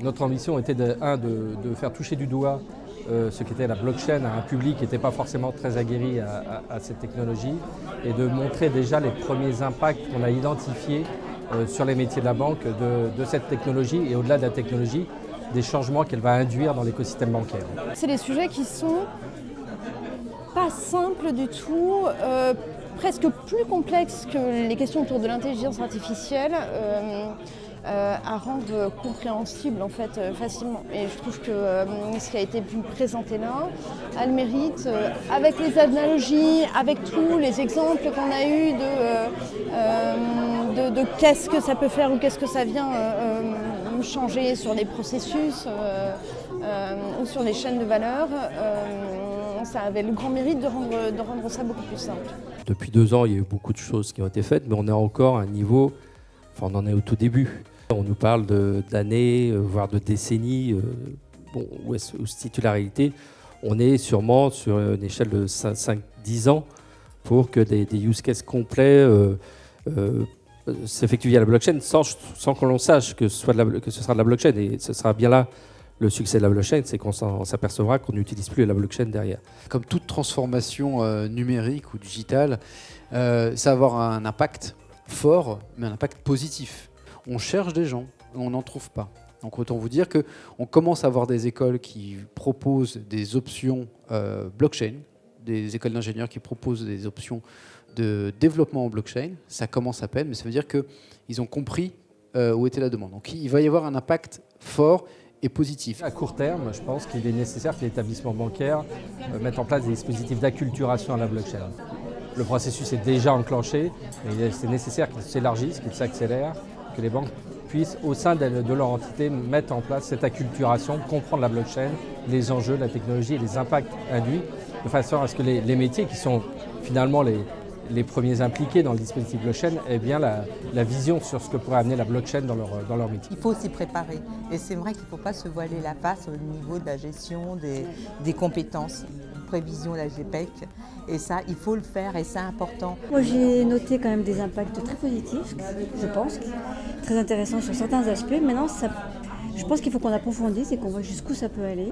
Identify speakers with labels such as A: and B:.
A: Notre ambition était de faire toucher du doigt ce qu'était la blockchain à un public qui n'était pas forcément très aguerri à cette technologie et de montrer déjà les premiers impacts qu'on a identifiés sur les métiers de la banque de cette technologie et au-delà de la technologie, des changements qu'elle va induire dans l'écosystème bancaire.
B: C'est des sujets qui sont pas simples du tout, presque plus complexes que les questions autour de l'intelligence artificielle. À rendre compréhensible en fait facilement. Et je trouve que ce qui a été présenté là a le mérite, avec les analogies, avec tous les exemples qu'on a eus de qu'est-ce que ça peut faire ou qu'est-ce que ça vient changer sur les processus ou sur les chaînes de valeur. Ça avait le grand mérite de rendre ça beaucoup plus simple.
C: Depuis 2 ans, il y a eu beaucoup de choses qui ont été faites, mais on est encore à un niveau, on en est au tout début. On nous parle d'années, voire de décennies, où se situe la réalité. On est sûrement sur une échelle de 5-10 ans pour que des use cases complets s'effectuent via la blockchain sans qu'on sache que ce sera de la blockchain. Et ce sera bien là le succès de la blockchain, c'est qu'on s'apercevra qu'on n'utilise plus la blockchain derrière.
D: Comme toute transformation numérique ou digitale, ça va avoir un impact fort, mais un impact positif. On cherche des gens, on n'en trouve pas. Donc autant vous dire qu'on commence à avoir des écoles qui proposent des options blockchain, des écoles d'ingénieurs qui proposent des options de développement en blockchain. Ça commence à peine, mais ça veut dire qu'ils ont compris où était la demande. Donc il va y avoir un impact fort et positif.
A: À court terme, je pense qu'il est nécessaire que l'établissement bancaire mette en place des dispositifs d'acculturation à la blockchain. Le processus est déjà enclenché, mais c'est nécessaire qu'il s'élargisse, qu'il s'accélère, que les banques puissent, au sein de leur entité, mettre en place cette acculturation, comprendre la blockchain, les enjeux, la technologie et les impacts induits, de façon à ce que les métiers qui sont finalement les premiers impliqués dans le dispositif blockchain aient bien la vision sur ce que pourrait amener la blockchain dans leur métier.
E: Il faut s'y préparer. Et c'est vrai qu'il ne faut pas se voiler la face au niveau de la gestion des compétences, prévision de la GPEC. Et ça, il faut le faire et c'est important.
F: Moi, j'ai noté quand même des impacts très positifs, je pense, très intéressants sur certains aspects. Maintenant, je pense qu'il faut qu'on approfondisse et qu'on voit jusqu'où ça peut aller.